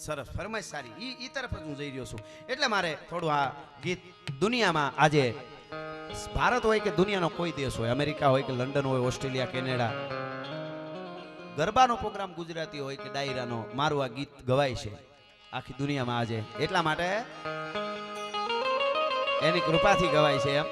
સરસ, ફરમાઈશ સારી, ઈ તરફ જ હું જઈ રહ્યો છું. એટલે મારે થોડું આ ગીત દુનિયામાં આજે ભારત હોય કે દુનિયાનો કોઈ દેશ હોય, અમેરિકા હોય કે લંડન હોય, ઓસ્ટ્રેલિયા, કેનેડા, ગરબાનો પ્રોગ્રામ ગુજરાતી હોય કે ડાયરાનો, મારું આ ગીત ગવાય છે આખી દુનિયામાં આજે. એટલા માટે એની કૃપાથી ગવાય છે એમ.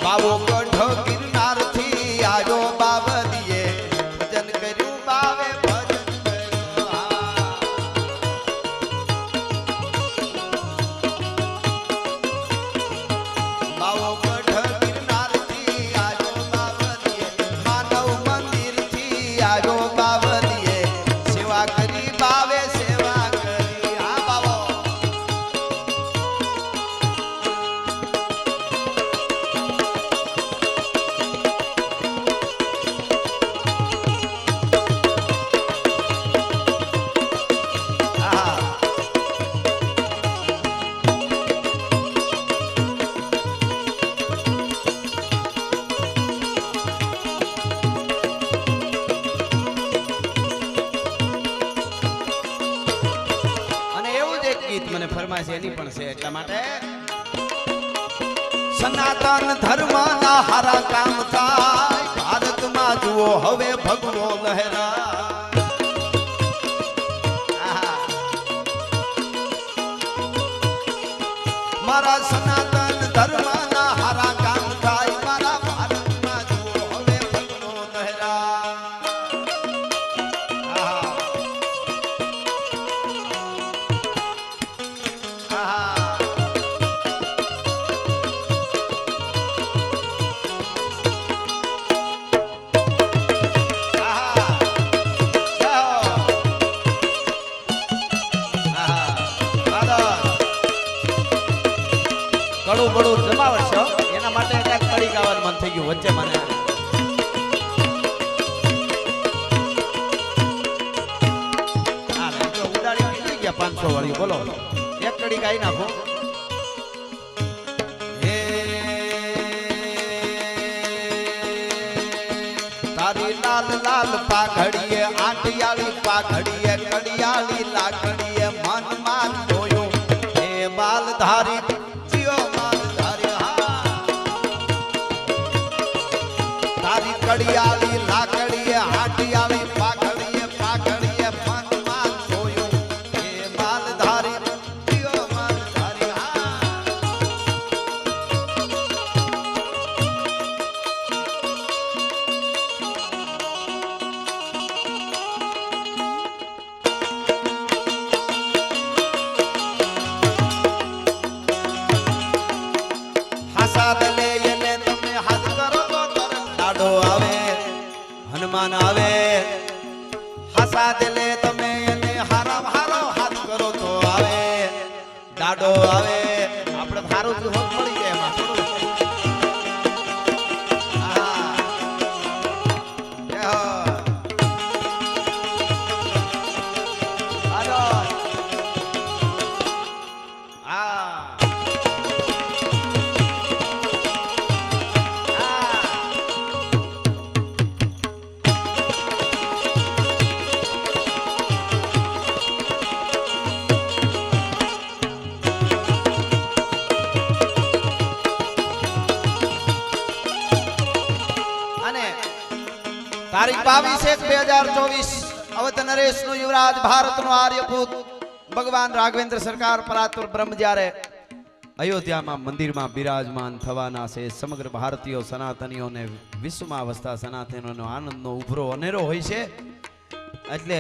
બાવો ગઢ ગિરનાર થી આવ્યો બાવલીએ, ભજન કર્યું બાવે ભજન કર્યું. બાવો ગઢ ગિરનાર થી આવ્યો બાવલીએ, માનવ મંદિર થી આવ્યો બાવલીએ, સેવા કરી બાવે સેવા કરી. આ બાવો મને ફરમાય છે એની પણ છે. એટલા માટે સનાતન ધર્મ ના હારા કામ થાય, ભારતમાં જુઓ હવે ભગવો લહેરા. મારા સનાતન ધર્મ ના હારા કામ થાય, મારા ભારતમાં જુઓ હવે ભગવો લહેરા. આહા. આહા. જાઓ. આહા. દાદા. કડું બડું જમાવટ છે હો. એના માટે એક કડી ગાવાનું મન થઈ ગયું વચ્ચે મને. હા લે, જો ઉડાડી નીકળી ગયા 500 વાળી. બોલો એક કડી ગાઈ નાખો. હે તારી લાલ લાલ પાઘડીએ આંટિયાળી પાઘડીએ કડિયાળી લાકડીએ મન માન જોયું હે બાલધારી જીઓ માલધારી. હા તારી કડિયાળી લાકડીએ આંટિયાળી પાઘડીએ પાઘડીએ મન માન જોયું હે બાલધારી જીઓ માલધારી. હા હાસાદ લે એને તમે હાથ કરો તો તરત દાડો આવે હનુમાન આવે. હાસાદ લે તમે એને હારામ હારો હાથ કરો તો આવે દાડો આવે. આપણે સારું જ હોત મળી જાય એમાં થોડું. આહા. જય હો. હાલો. હા અને તારીખ 22/1/2024 અવત નરેશનું યુવરાજ ભારતનો આર્યભૂત ભગવાન રાઘવેન્દ્ર સરકાર પરાતુર બ્રહ્મ જ્યારે અયોધ્યામાં મંદિરમાં બિરાજમાન થવાના છે. સમગ્ર ભારતીયો સનાતનીઓને વિશ્વમાં વસતા સનાતનીઓનો આનંદનો ઉભરો અનેરો હોય છે. એટલે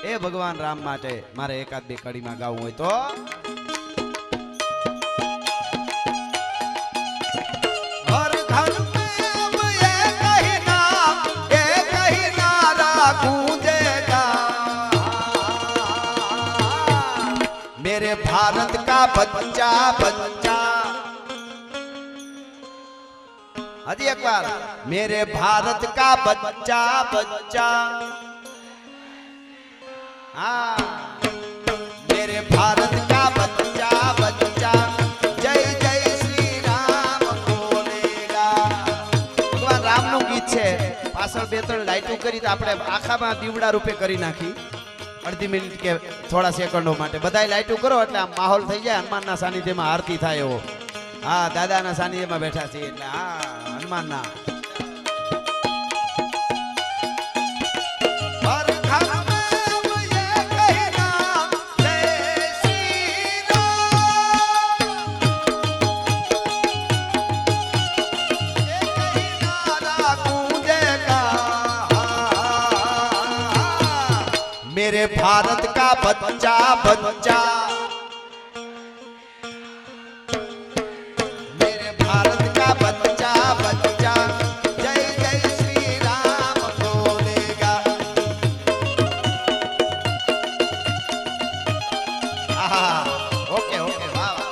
એ ભગવાન રામ માટે મારે એકાદ બે કડીમાં ગાવું હોય તો હર ઘર मेरे भारत का बच्चा बच्चा. हजी एक बार. मेरे भारत का बच्चा बच्चा. हाँ मेरे भारत का बच्चा बच्चा जय जय श्री राम बोलेगा. भगवान राम નું ગીત છે. પાછળ બે ત્રણ લાઈટો કરી તો આપણે આખામાં દીવડા રૂપે કરી નાખી. અડધી મિનિટ કે થોડા સેકન્ડો માટે બધાય લાઈટો કરો એટલે આ માહોલ થઈ જાય. હનુમાનના સાનિધ્યમાં આરતી થાય એવો. હા દાદાના સાનિધ્યમાં બેઠા છીએ એટલે હા હનુમાનના. मेरे भारत का बच्चा बच्चा. मेरे भारत का बच्चा बच्चा जय जय श्री राम बोलेगा. आहा ओके ओके वाह वाह.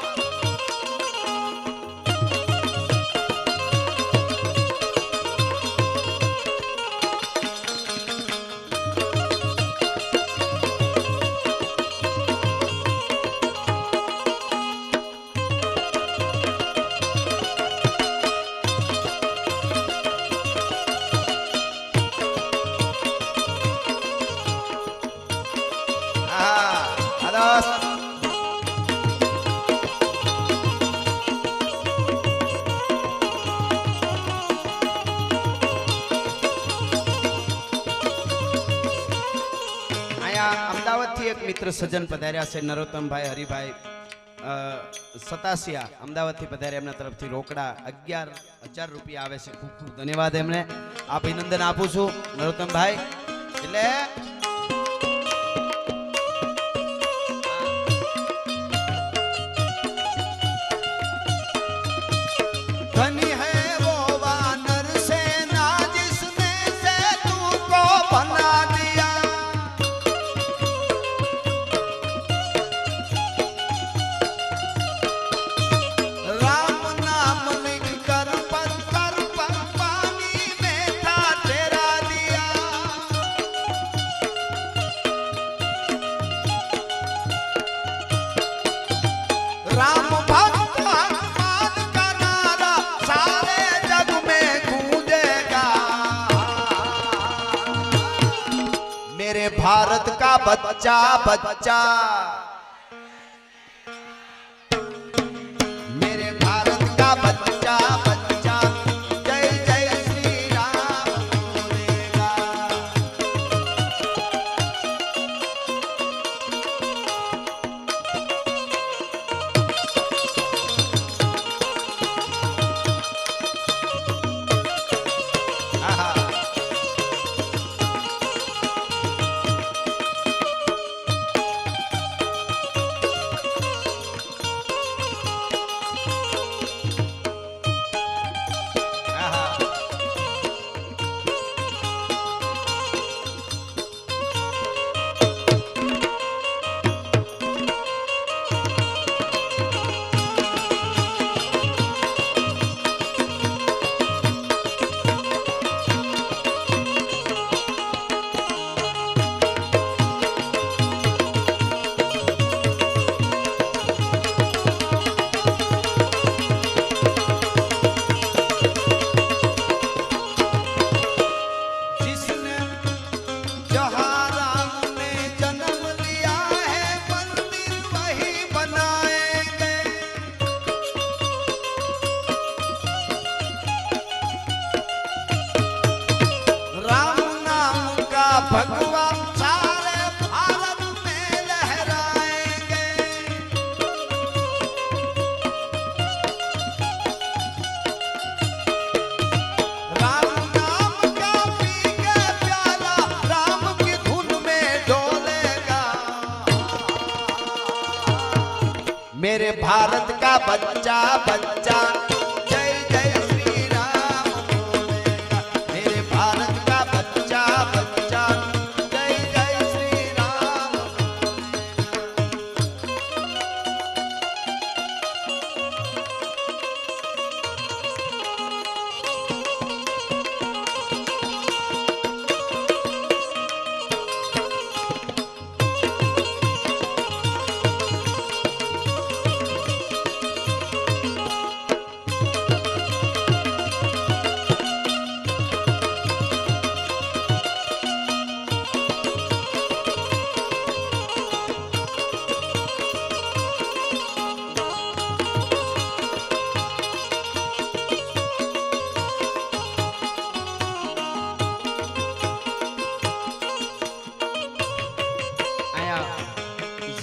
અમદાવાદથી એક મિત્ર સજ્જન પધાર્યા છે નરોત્તમભાઈ હરિભાઈ સતાસિયા અમદાવાદથી પધાર્યા. એમના તરફથી રોકડા 11,000 રૂપિયા આવે છે. ખૂબ ખૂબ ધન્યવાદ એમને અભિનંદન આપું છું નરોત્તમભાઈ. એટલે का बच्चा बच्चा मेरे भारत का बच्चा बच्चा जय जय श्री राम बोलेगा। आहा भगवा सारे भारत में लहराएंगे। राम नाम का पी के प्याला राम की धुन में डोलेगा। मेरे भारत का बच्चा बच्चा जय जय श्री राम बोलेगा। मेरे भारत का बच्चा बच्चा जय जय श्री राम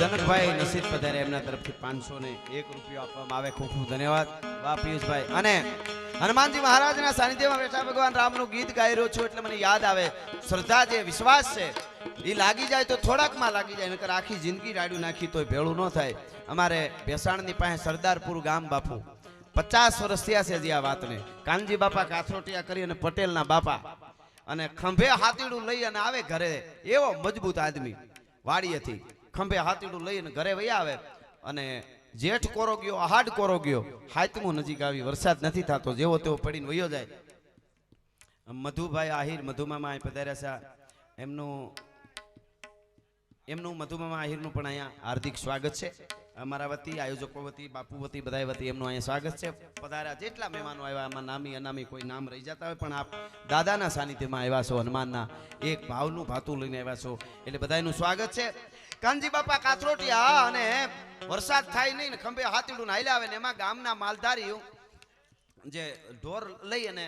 જનકભાઈ નસીબ પધારે એમના તરફથી 501 રૂપિયો આપવામાં આવે. ખૂબ ખૂબ ધન્યવાદ વાહ પિયુષભાઈ. અને હનુમાનજી મહારાજના સાનિધ્યમાં બેઠા ભગવાન રામનું ગીત ગાઈ રહ્યો છું એટલે મને યાદ આવે શ્રદ્ધા જે વિશ્વાસ છે એ લાગી જાય તો થોડાકમાં લાગી જાય, નકર આખી જિંદગી રાડ્યું નાખી તોય ભેળું ન થાય. અમારે ભેસાણની પાસે સરદારપુર ગામ બાપુ 50 વર્ષ થયા છે જે આ વાતને. કાનજી બાપા કાથરોટિયા કરી અને પટેલના બાપા અને ખંભે હાથીડું લઈ અને આવે ઘરે. એવો મજબૂત આદમી વાડીએથી ખંભે હાથીડું લઈને ઘરે વહી આવે અને જેઠ કોરો ગયો આહાડ કોરો ગયો હાથમું નજીક આવી વરસાદ નથી થતો જેવો તેવો પડીને વયો જાય. મધુભાઈ આહિર મધુમામા અહીં પધાર્યા છે. એમનું મધુમામા આહિરનું પણ અહીંયા હાર્દિક સ્વાગત છે. અમારા વતી આયોજકો વતી બાપુ વતી બધા વતી એમનું અહીંયા સ્વાગત છે. પધાર્યા જેટલા મહેમાનો આવ્યા આમાં નામી અનામી કોઈ નામ રહી જતા હોય પણ આપ દાદાના સાનિધ્યમાં આવ્યા છો, હનુમાનના એક ભાવનું ભાતું લઈને આવ્યા છો એટલે બધાનું સ્વાગત છે. કાનજી બાપા કાથરોટિયા અને વરસાદ થાય નહીં ને ખંભે હાથીડું હાલ્યા આવે ને એમાં ગામના માલધારી જે ઢોર લઈ અને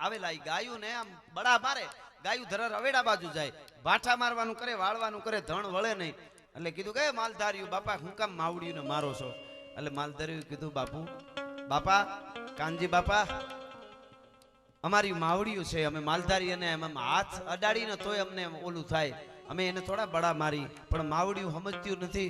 આવેલા ગાયું ને આમ બડા મારે. ગાયું ધરર અવેડા બાજુ જાય, ભાઠા મારવાનું કરે, વાળવાનું કરે, ધણ વળે નહીં. એટલે કીધું કે માલધારીઓ બાપા હું કામ માવડીને મારો છો? એટલે માલધારીઓ કીધું બાપા કાનજી બાપા અમારી માવડીઓ છે, અમે માલધારી અને એમ હાથ અડાડીને તોય અમને ઓલું થાય, અમે એને થોડા બડા મારી પણ માવડીયું સમજતું નથી.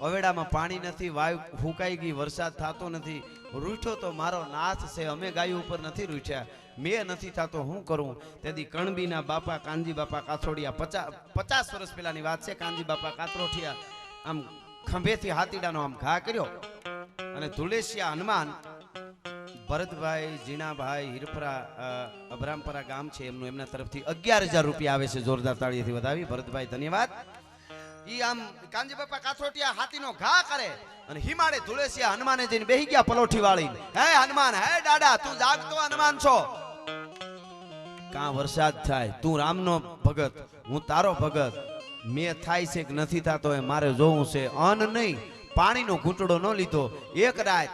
અવેડામાં પાણી નથી, વાયુ ફૂંકાઈ ગઈ, વરસાદ થતો નથી, રૂઠો તો મારો નાથ છે, અમે ગાયું ઉપર નથી રૂઠ્યા, મેં નથી થતો હું કરું? તેથી કણબીના બાપા કાનજી બાપા કાથરોડિયા 50 વર્ષ પહેલાની વાત છે. કાનજી બાપા કાથરોડિયા આમ ખંભેથી હાથીડાનો આમ ઘા કર્યો અને ધુલેશિયા હનુમાન ભરતભાઈ જીણાભાઈ હિરપરા અબરામપરા ગામ છે એમનું, એમના તરફથી 11,000 રૂપિયા આવે છે. જોરદાર તાળીથી વધાવી ભરતભાઈ ધન્યવાદ. ઈ આમ કાનજી બાપા કાથરોટિયા હાથીનો ઘા કરે અને હિમાડે ધુલેશિયા હનુમાને જઈને બેહી ગયા પલોઠી વાળી. હે હનુમાન, હે દાડા, તું જાગતો હનુમાન છો? કાં વરસાદ થાય, તું રામનો ભગત, હું તારો ભગત, મેં થાય છે કે નથી થતો એ મારે જોવું છે. અન્ન નહીં, પાણીનો ઘૂંટડો ન લીધો. એક રાત,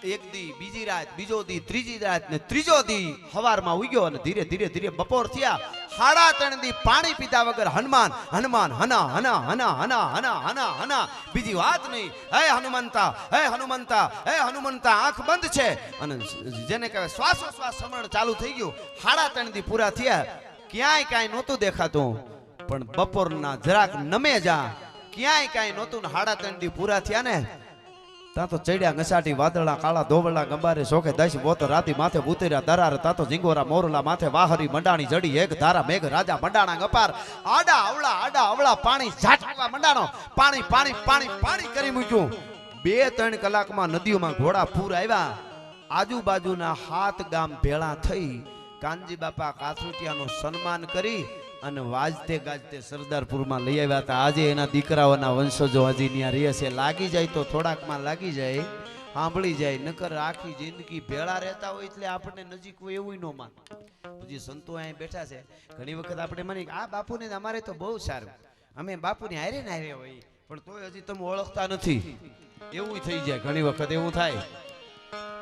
એક દી, બીજી રાત, બીજો દી, ત્રીજી રાત ને ત્રીજો દી હવારમાં ઉગ્યો અને ધીરે ધીરે ધીરે બપોર થયા. 3.5 દી પાણી પીધા વગર હનુમાન હનુમાન હના હના હના હના હના હના હના, બીજી વાત નહીં. હે હનુમંતા, હે હનુમંતા, હે હનુમંતા. આંખ બંધ છે અને જેને કહેવાય શ્વાસોશ્વાસ સમરણ ચાલુ થઈ ગયું. 3.5 દી પૂરા થયા, ક્યાંય કાંઈ નહોતું દેખાતું. પણ બપોરના જરાક નમે જા, ક્યાંય કાંઈ નહોતું ને 3.5 દી પૂરા થયા ને તા તો ચડ્યા ઘસાટી વાદળા કાળા ધોવળા ગંબારે શોખે દશ બોત રાતી માથે ઉતર્યા દરાર. તા તો ઝીંગોરા મોરલા માથે વાહરી મંડાણી જડી એક ધારા મેઘ રાજા મંડાણા ગપાર. આડા અવળા પાણી ઝાટવા મંડાણો. પાણી પાણી પાણી પાણી કરી મૂક્યું. 2-3 કલાકમાં નદીઓમાં ઘોડા પૂર આવ્યા. આજુબાજુના 7 ગામ ભેળા થઈ કાનજી બાપા કાથરૂટિયાનું સન્માન કરી અને વાજતે ગાજતે સરદારપુરમાં લઈ આવ્યા હતા. આજે એના દીકરાઓના વંશજો હજી ત્યાં રહે છે. લાગી જાય તો થોડાકમાં લાગી જાય, સાંભળી જાય. નકર આખી જિંદગી ભેળા રહેતા હોય એટલે આપણને નજીક હોય એવું ન માન. પછી સંતો અહીં બેઠા છે. ઘણી વખત આપણે માની આ બાપુને અમારે તો બહુ સારું, અમે બાપુને હારે ને હારે હોય, પણ તોય હજી તમે ઓળખતા નથી એવું થઈ જાય. ઘણી વખત એવું થાય,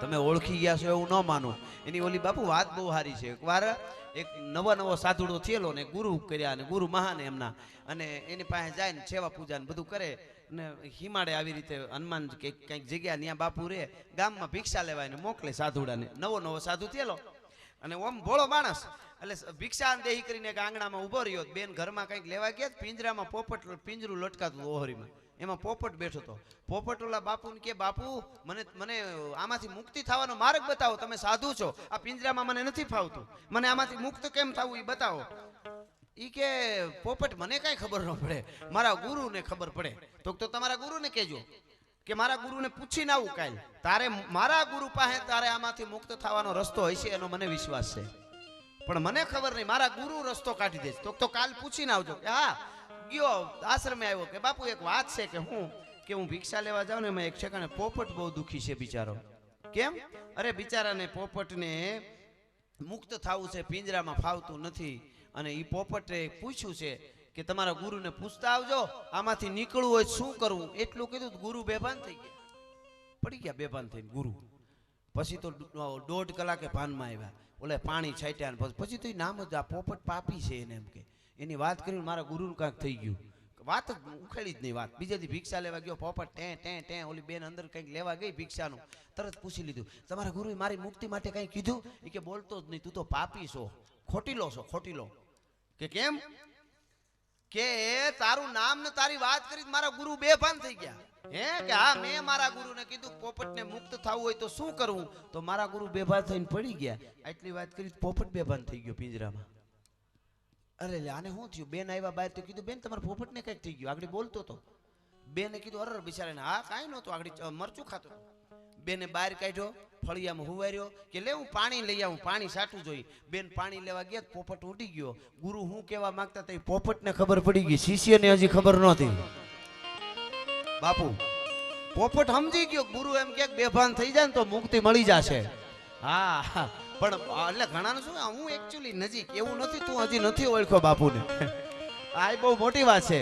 તમે ઓળખી ગયા છો એવું ન માનો. એની ઓલી બાપુ વાત બહુ સારી છે. એકવાર એક નવો સાધુડો થયેલો ને ગુરુ કર્યા અને ગુરુ મહાન એમના, અને એની પાસે જાય ને સેવા પૂજા ને બધું કરે ને હિમાડે આવી રીતે હનુમાન કંઈક જગ્યા ત્યાં બાપુ રે ગામમાં ભિક્ષા લેવાય ને મોકલે સાધુડાને. નવો સાધુ થયેલો અને ઓમ ભોળો માણસ, એટલે ભિક્ષા દેહી કરીને એક આંગણામાં ઉભો રહ્યો. બેન ઘરમાં કંઈક લેવા ગયા, પિંજરામાં પોપટ પિંજરું લટકાતું ઓહરીમાં, એમાં પોપટ બેઠો હતો. પોપટ ઓલા બાપુને કે બાપુ મને આમાંથી મુક્તિ થવાનો માર્ગ બતાવો, તમે સાધુ છો, આ પિંજરામાં મને નથી ફાવતું, મને આમાંથી મુક્ત કેમ થવું એ બતાવો. ઈ કે પોપટ મને કાંઈ ખબર ન પડે, મારા ગુરુને ખબર પડે. તો તમારા ગુરુને કહેજો કે મારા ગુરુને પૂછીને આવું કાલ, તારે મારા ગુરુ પાસે તારે આમાંથી મુક્ત થવાનો રસ્તો હશે એનો મને વિશ્વાસ છે, પણ મને ખબર નહીં, મારા ગુરુ રસ્તો કાઢી દેશે. તો કાલ પૂછીને આવજો. કે હા ગયો આશ્રમે આવ્યો કે બાપુ એક વાત છે કે હું ભિક્ષા લેવા જાઉં ને એમાં એક ઠેકાણે પોપટ બહુ દુખી છે બિચારો. કેમ? અરે બિચારાને પોપટને મુક્ત થવું છે, પિંજરામાં ફાવતું નથી. અને એ પોપટે પૂછ્યું છે કે તમારા ગુરુને પૂછતા આવજો આમાંથી નીકળવું હોય શું કરવું. એટલું કીધું ગુરુ બેભાન થઈ ગયા, પડી ગયા બેભાન થઈને ગુરુ. પછી તો 1.5 કલાકે ભાનમાં આવ્યા, ઓલે પાણી છાંટ્યા. પછી તો એ નામ જ આ પોપટ પાપી છે એને એમ કે એની વાત કરીને મારા ગુરુનું કાંઈક થઈ ગયું. વાત જ ઉખેડી જ નહીં વાત. બીજા દી ભિક્ષા લેવા ગયો પોપટ ટે ઓલી બેન અંદર કંઈક લેવા ગઈ ભિક્ષાનું, તરત પૂછી લીધું તમારા ગુરુએ મારી મુક્તિ માટે કંઈ કીધું? એ કે બોલતો જ નહીં, તું તો પાપી છો, ખોટીલો. કે કેમ? કે તારું નામ ને તારી વાત કરી મારા ગુરુ બેભાન થઈ ગયા. હે કે હા મેં મારા ગુરુને કીધું પોપટને મુક્ત થવું હોય તો શું કરવું, તો મારા ગુરુ બેભાન થઈને પડી ગયા. આટલી વાત કરી પોપટ બેભાન થઈ ગયો પિંજરામાં. અરે આને શું થયું? બેન આવ્યા બહાર તો કીધું બેન તમારા પોપટને કંઈક થઈ ગયું, આગળ બોલતો હતો. બેને કીધું અરે બિચારાને હા કાંઈ નહોતું, આગળ મરચું ખાતો. બેને બહાર કાઢ્યો, ફળિયામાં હુવાર્યો કે લે હું પાણી લઈ આવું, પાણી સાટું જોઈ. બેન પાણી લેવા ગયા, પોપટ ઉડી ગયો. ગુરુ શું કહેવા માંગતા હતા પોપટને ખબર પડી ગઈ, શિષ્યને હજી ખબર નહોતી. બાપુ પોપટ સમજી ગયો ગુરુ એમ કે બેભાન થઈ જાય ને તો મુક્તિ મળી જશે. હા પણ એટલે ઘણાને શું હું એકચ્યુઅલી નજીક એવું નથી, તું હજી નથી ઓળખ્યો બાપુને. આ બહુ મોટી વાત છે.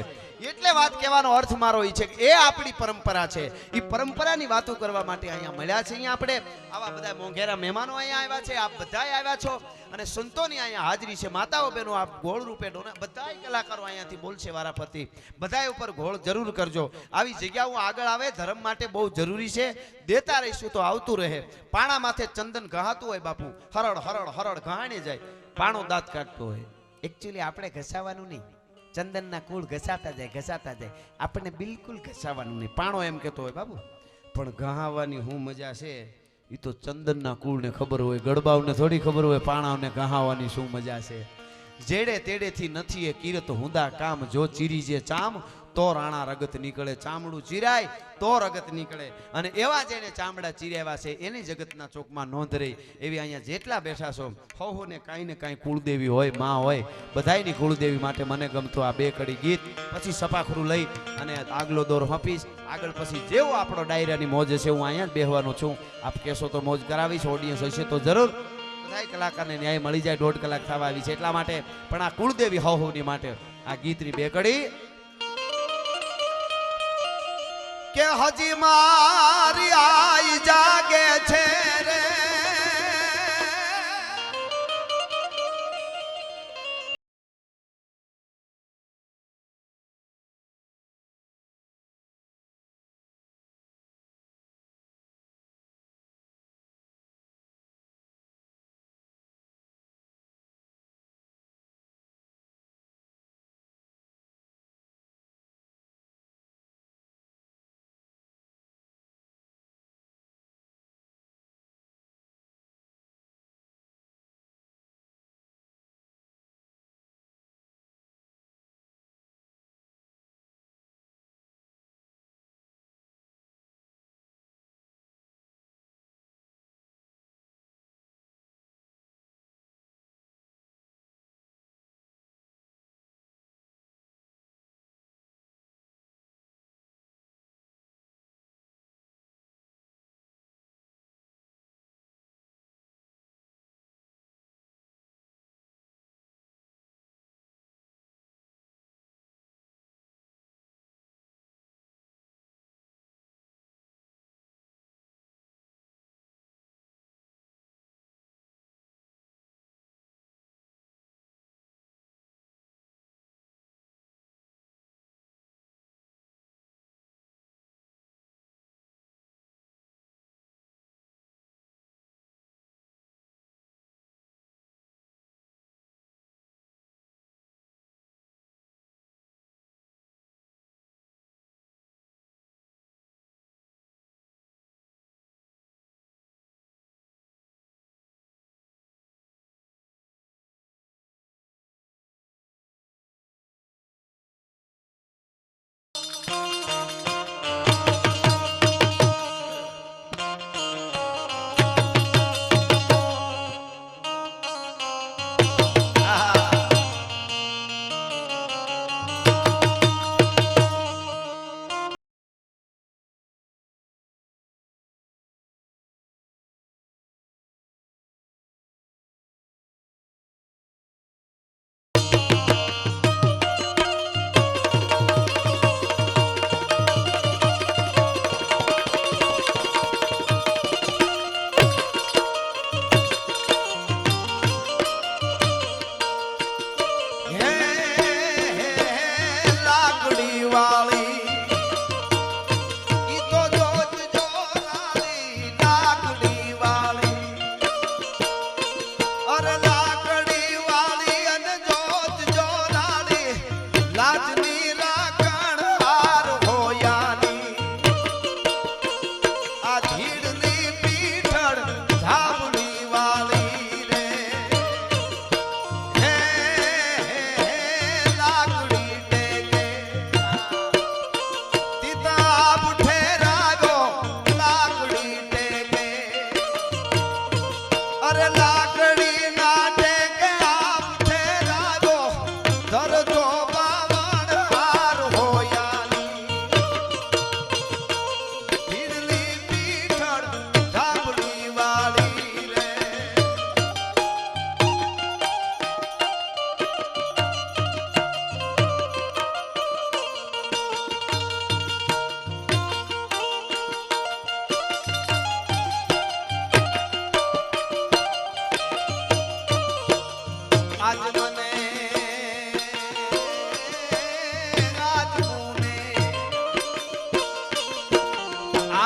એટલે વાત કહેવાનો અર્થ મારો એ છે કે એ આપણી પરંપરા છે. એ પરંપરાની વાતો કરવા માટે અહીંયા મળ્યા છે. અહીંયા આપણે આવા બધા મોંઘેરા મહેમાનો અહીંયા આવ્યા છે, આપ બધાય આવ્યા છો અને સંતોની અહીંયા હાજરી છે. માતાઓ બહેનો આપ ગોળ રૂપે બધાય કલાકારો અહીંયાથી બોલશે વારાફરતી, બધાય ઉપર ગોળ જરૂર કરજો. આવી જગ્યાઓ આગળ આવે ધર્મ માટે બહુ જરૂરી છે. દેતા રહીશું તો આવતું રહે. પાણા માથે ચંદન ઘહાતું હોય બાપુ, હરડ ઘહાણે જાય, પાણો દાંત કાઢતો હોય. એકચ્યુઅલી આપણે ઘસાવાનું નહીં, ચંદનના કુળ ઘસાતા જાય. આપણને બિલકુલ ઘસાવાનું નહીં. પાણો એમ કહેતો હોય બાપુ, પણ ઘહાવાની શું મજા છે એ તો ચંદનના કુળને ખબર હોય, ગડબાવને થોડી ખબર હોય પાણાઓને ઘહાવાની શું મજા છે. જેડે તેડેથી નથી એ કીરત હુંદા કામ, જો ચીરી જે ચામ તો રાણા રગત નીકળે. ચામડું ચીરાય તો રગત નીકળે. અને એવા જેને ચામડા ચીર્યા છે એની જગતના ચોકમાં નોંધ રહી. એવી અહીંયા જેટલા બેઠા છો હોને કાંઈ ને કાંઈ કુળદેવી હોય, માં હોય, બધાયની કુળદેવી માટે મને ગમતો આ 2 કડી ગીત, પછી સપાખરું લઈ અને આગલો દોર હપીશ. આગળ પછી જેવો આપણો ડાયરાની મોજ છે હું અહીંયા જ બેહવાનો છું. આપ કહેશો તો મોજ કરાવીશ, ઓડિયન્સ હશે તો જરૂર. બધાય કલાકારને ન્યાય મળી જાય. 1.5 કલાક થવા આવી છે એટલા માટે, પણ આ કુળદેવી હોની માટે આ ગીતની 2 કડી કે હજી મારી આઈ જાગે છે રે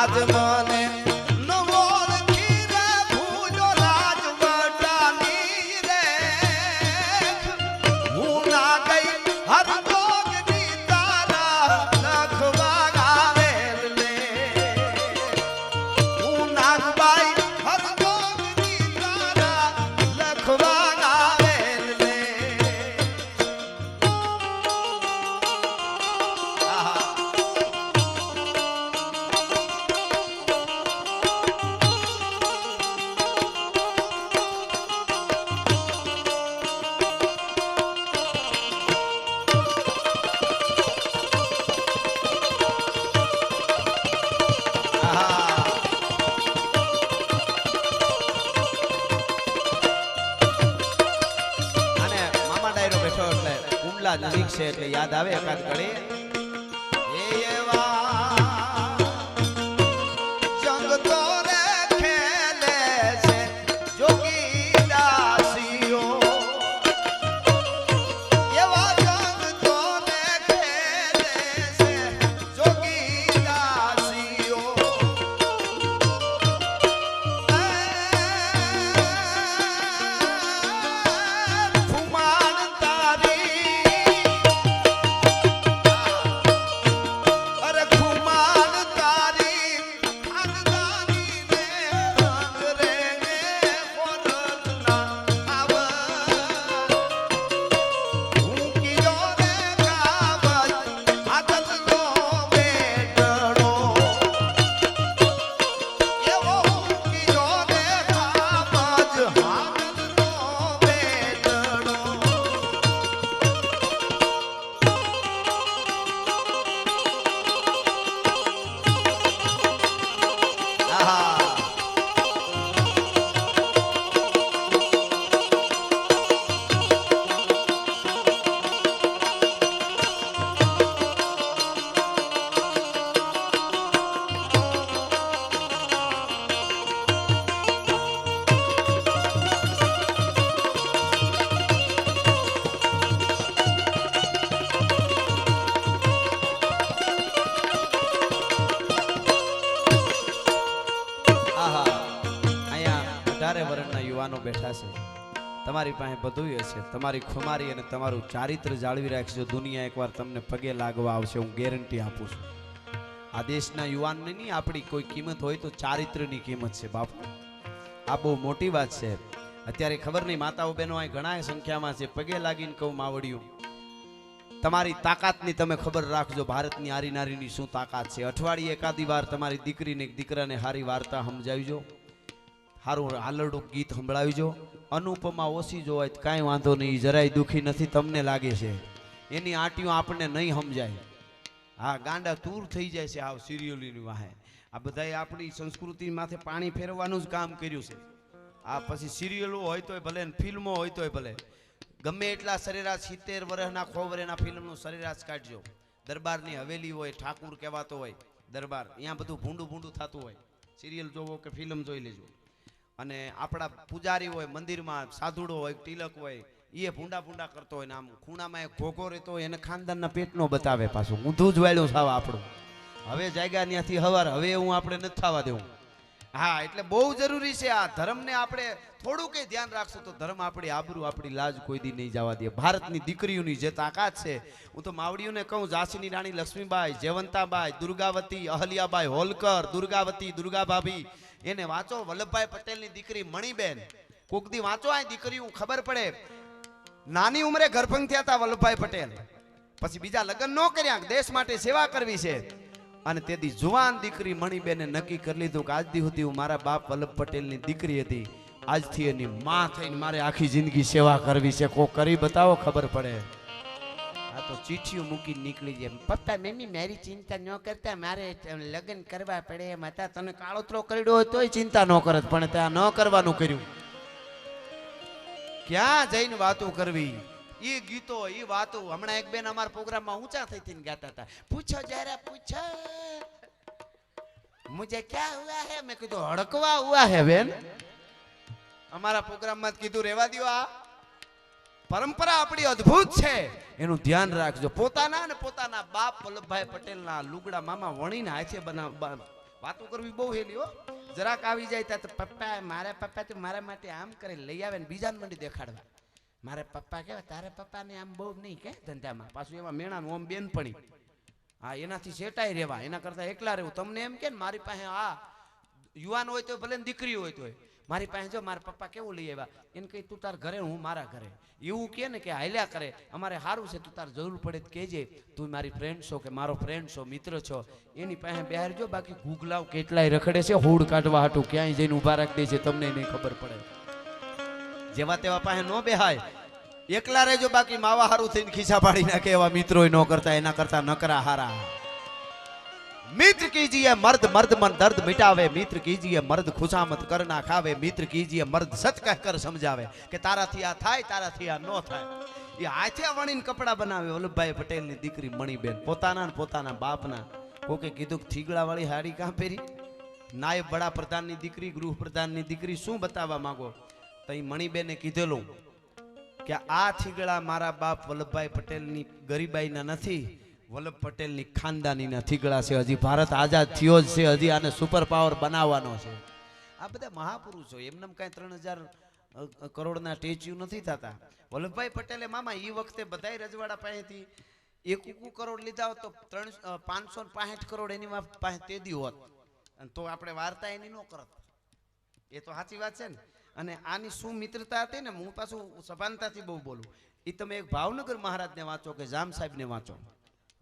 આજ મને નવો ઓળખી રે ભૂલો રાજવટાની રે હું ના ગઈ હર ભોગની તારા લખવા ગાવેલ લે હું નાગબાઈ હર ભોગની તારા લખવા ગાવેલ લે નજીક છે એટલે યાદ આવે એકાદ ઘડી એ એવા 18 વર્ષના યુવાનો બેઠા છે. તમારી પાસે બધું હશે, તમારી ખુમારી અને તમારું ચારિત્ર જાળવી રાખજો. દુનિયા એકવાર તમને પગે લાગવા આવશે, હું ગેરંટી આપું છું. આ દેશના યુવાનની નહીં, આપણી કોઈ કિંમત હોય તો ચારિત્રની કિંમત છે બાપુ. આ બહુ મોટી વાત છે. અત્યારે ખબર નહીં, માતાઓ બહેનો અહીં ઘણા સંખ્યામાં છે. પગે લાગીને કહું માવડિયું, તમારી તાકાતની તમે ખબર રાખજો. ભારતની આરી નારીની શું તાકાત છે. અઠવાડિયે એકાદી વાર તમારી દીકરીને દીકરાને હારી વાર્તા સમજાવીજો, સારું હાલરડું ગીત સંભળાવીજો. અનુપમા ઓછી જોવાય તો કાંઈ વાંધો નહીં, જરાય દુઃખી નથી. તમને લાગે છે એની આંટીઓ આપણને નહીં સમજાય. હા, ગાંડા તૂર થઈ જાય છે આવ સિરિયલોની વાહે. આ બધાએ આપણી સંસ્કૃતિ માથે પાણી ફેરવવાનું જ કામ કર્યું છે. આ પછી સિરિયલો હોય તોય ભલે, ફિલ્મો હોય તોય ભલે, ગમે એટલા સરેરાશ 70 વર્ષના ખોવરેના ફિલ્મનું સરેરાશ કાઢજો. દરબારની હવેલી હોય, ઠાકુર કહેવાતો હોય દરબાર, અહીંયા બધું ભૂંડું ભૂંડું થતું હોય. સિરિયલ જોવો કે ફિલ્મ જોઈ લેજો. અને આપણા પૂજારી હોય મંદિરમાં, સાધુડો હોય, તિલક હોય, એ ભૂંડા ભૂંડા કરતો હોય ને આમ ખૂણામાં એક ઘોઘો રહેતો હોય, એને ખાનદાનના પેટનો બતાવે. પાછું ઊંધું જ વાળ્યું સાવ આપણું. હવે જાગ્યા ત્યાંથી હવાર, હવે હું આપણે નથી થવા દેવું. હા, એટલે બહુ જરૂરી છે આ ધર્મને. આપણે થોડું કંઈ ધ્યાન રાખશું તો ધર્મ આપણી આબરૂ, આપણી લાજ કોઈ દી નહીં જવા દે. ભારતની દીકરીઓની જે તાકાત છે, હું તો માવડીઓને કહું, ઝાંસીની રાણી લક્ષ્મીબાઈ, જયવંતાબાઈ, દુર્ગાવતી, અહલ્યાબાઈ હોલકર, દુર્ગાવતી, દુર્ગા ભાભી, એને વાંચો. વલ્લભભાઈ પટેલની દીકરી મણીબેન, કોક દી વાંચો. આ દીકરીઓ ખબર પડે. નાની ઉંમરે ગર્ભંગ થયા હતા વલ્લભભાઈ પટેલ, પછી બીજા લગ્ન ન કર્યા, દેશ માટે સેવા કરવી છે. અને તેથી જુવાન દીકરી મણીબેને નક્કી કરી લીધું કે આજથી સુધી હું મારા બાપ વલ્લભ પટેલની દીકરી હતી, આજથી એની માં થઈને મારે આખી જિંદગી સેવા કરવી છે. કોક કરી બતાવો, ખબર પડે. આ તો ચીઠીઓ મૂકીને નીકળી જાય. પપ્પા મમ્મી મારી ચિંતા ન કરતા, મારે લગ્ન કરવા પડે એમ હતા. તને કાળોતરો કર્યો હોય તોય ચિંતા ન કરત, પણ ત્યાં ન કરવાનું કર્યું. ક્યાં જઈને વાતો કરવી? ये गीतो, ये बातों. हमारा एक बेन हमारे प्रोग्राम में ऊंचा थी थी गाता था, पूछो जरा पूछो मुझे क्या हुआ है. मैं कीधु हड़कवा हुआ है बेन. हमारा प्रोग्राम में कीधु रेवा दियो. आ परंपरा अपनी अद्भुत है, एनु ध्यान राखजो. पोताना ने पोताना बाप वल्लभभाई पटेल ना लुगड़ा मामा वणीने हाथे बना वातो करवी बહુ હેલી હો. જરાક આવી જાય તો પપ્પા, મારા પપ્પા તો મારા માટે આમ કરે લઈ આવે ને બીજાને મંડી દેખાડવા. મારે પપ્પા કહેવાય, તારે પપ્પાને આમ બહુ નહીં કે ધંધામાં. પાછું એમાં મેણાનું ઓમ બેનપણી. હા, એનાથી સેટાઈ રહેવા, એના કરતાં એકલા રહેવું. તમને એમ કે ને મારી પાસે આ યુવાન હોય તો ભલે ને દીકરી હોય તો મારી પાસે જો મારા પપ્પા કેવું લઈ આવ્યા, એને કહી તું તાર ઘરે, હું મારા ઘરે. એવું કે ને કે હાલ્યા કરે. અમારે સારું છે, તું તાર જરૂર પડે તો કહેજે, તું મારી ફ્રેન્ડ છો કે મારો ફ્રેન્ડ છો, મિત્ર છો. એની પાસે બહાર જો. બાકી ગુગલાવ કેટલાય રખડે છે હોડ કાઢવા હાટું, ક્યાંય જઈને ઊભા રાખી દે છે, તમને નહીં ખબર પડે. જેવા તેવા પાસે ન બેહાય, એકલા રહેજો. બાકી માવા હારું થઈને ખીસા પાડી નાખે એવા મિત્રો ન કરતા, એના કરતા નકરા હારા. मित्र कीजिए मर्द, मर्द मन दर्द मिटावे. मित्र कीजिए मर्द खुशामत करना खावे. मित्र कीजिए मर्द सच कहकर समझावे કે તારાથી આ થાય, તારાથી આ નો થાય. એ હાથે વણીને કપડા બનાવે. વલ્લભભાઈ પટેલની દીકરી મણીબેન પોતાના ને પોતાના બાપના. કોકે કીધું કે થીગડા વાળી હાડી કાં પહેરી? નાયબ વડાપ્રધાનની દીકરી, ગૃહપ્રધાનની દીકરી, શું બતાવવા માંગો? તો એ મણીબેને કીધેલું કે આ થીગડા મારા બાપ વલ્લભભાઈ પટેલની ગરીબાઈના નથી, વલ્લભ પટેલની ખાનદાનીના થીગડા છે. હજી ભારત આઝાદ થયો જ છે, હજી આને સુપર પાવર બનાવવાનો છે. આ બધા મહાપુરુષો, એમને કાંઈ 3000 કરોડના સ્ટેચ્યુ નથી થતા. વલ્લભભાઈ પટેલે મામા એ વખતે બધાય રજવાડા પાસેથી 1 કરોડ લીધા હોત તો 565 કરોડ એની પાસે તેદી હોત, અને તો આપણે વાર્તા એની ન કરત. એ તો સાચી વાત છે ને. અને આની શું મિત્રતા હતી ને, હું પાછું સભાનતાથી બહુ બોલું. એ તમે એક ભાવનગર મહારાજને વાંચો કે જામ સાહેબને વાંચો.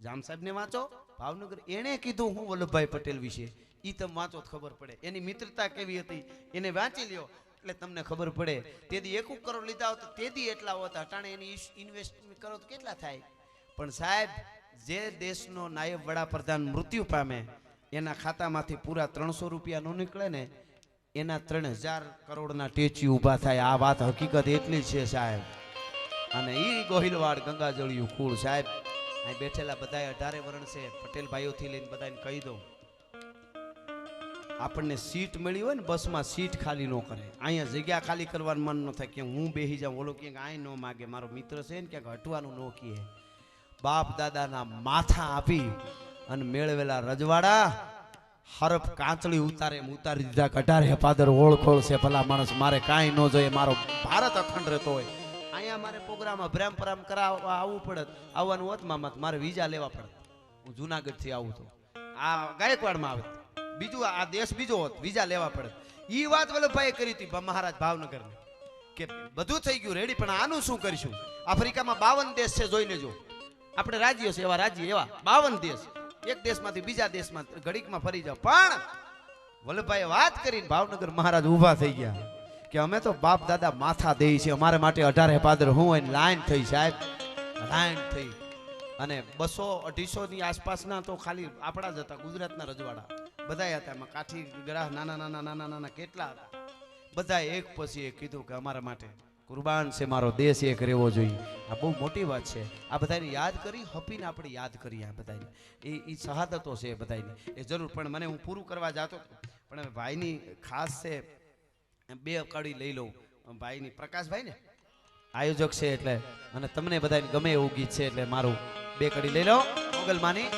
જામ સાહેબને વાંચો, ભાવનગર, એણે કીધું હું વલ્લભભાઈ પટેલ વિશે, એ તમે વાંચો તો ખબર પડે એની મિત્રતા કેવી હતી. એને વાંચી લ્યો એટલે તમને ખબર પડે. તેદી 1 કરોડ લીધા હોત તો તેદી એટલા હોતા. અટાણે એની ઇન્વેસ્ટમેન્ટ કરો તો કેટલા થાય? પણ સાહેબ, જે દેશનો નાયબ વડાપ્રધાન મૃત્યુ પામે, એના ખાતામાંથી પૂરા 300 રૂપિયા ન નીકળે ને, એના 3000 કરોડના ટેચ્યુ ઊભા થાય. આ વાત હકીકત એટલી છે સાહેબ. અને એ ગોહિલવાડ ગંગાજળિયું કુળ સાહેબ. અહીં બેઠેલા બધા 18 વર્ષ છે, પટેલ ભાઈઓથી લઈને બધાને કહી દઉં, આપણને સીટ મળી હોય ને બસમાં, સીટ ખાલી ન કરે. અહીંયા જગ્યા ખાલી કરવાનું મન ન થાય કે હું બેસી જાઉં, ઓલો ક્યાંક આય ન માગે, મારો મિત્ર છે ને ક્યાંક હટવાનું ન કહે. બાપ દાદાના માથા આપી અને મેળવેલા રજવાડા હરફ કાંચળી ઉતારે એમ ઉતારી દીધા. કઢારે પાદર ઓળખોળ છે ભલા માણસ, મારે કાંઈ ન જોઈએ, મારો ભારત અખંડ રહેતો હોય. અહીંયા મારે પ્રોગ્રામ અભરામ પરામ કરાવવા આવવું પડે, આવવાનું હોત મામા મારે વિઝા લેવા પડે. હું જુનાગઢ થી આવું તો આ ગાયકવાડમાં આવે, બીજું આ દેશ બીજો હોત, વિઝા લેવા પડે. ઈ વાત વલ્લભભાઈએ કરી હતી મહારાજ ભાવનગર કે બધું થઈ ગયું રેડી, પણ આનું શું કરીશું? આફ્રિકામાં 52 દેશ છે, જોઈ લેજો. આપણે રાજ્યો છે એવા રાજ્ય એવા 52 દેશ, એક દેશમાંથી બીજા દેશમાં ઘડીકમાં ફરી જાવ. પણ વલ્લભભાઈએ વાત કરીને ભાવનગર મહારાજ ઊભા થઈ ગયા કે અમે તો બાપ દાદા માથા દેઈ છે, અમારે માટે 18 પાદર હું હોય લાઈન થઈ સાહેબ, લાઈન થઈ. અને 200-250 ની આસપાસના તો ખાલી આપણા જ હતા, ગુજરાતના રજવાડા બધા હતા. એમાં કાઠી ગ્રાહ નાના કેટલા હતા. બધા એક પછી એક કીધું કે અમારા માટે કુરબાન છે, મારો દેશ એક રહેવો જોઈએ. આ બહુ મોટી વાત છે. આ બધાને યાદ કરી, હપીને આપણે યાદ કરીએ. આ બધાને એ શહાદતો છે બધાની, એ જરૂર. પણ મને હું પૂરું કરવા જતો પણ હવે ભાઈની ખાસ છે, 2 કડી લઈ લઉં. ભાઈની પ્રકાશભાઈ ને આયોજક છે એટલે, અને તમને બધાને ગમે એવું ગીત છે એટલે મારું 2 કડી લઈ લો મોગલમાની.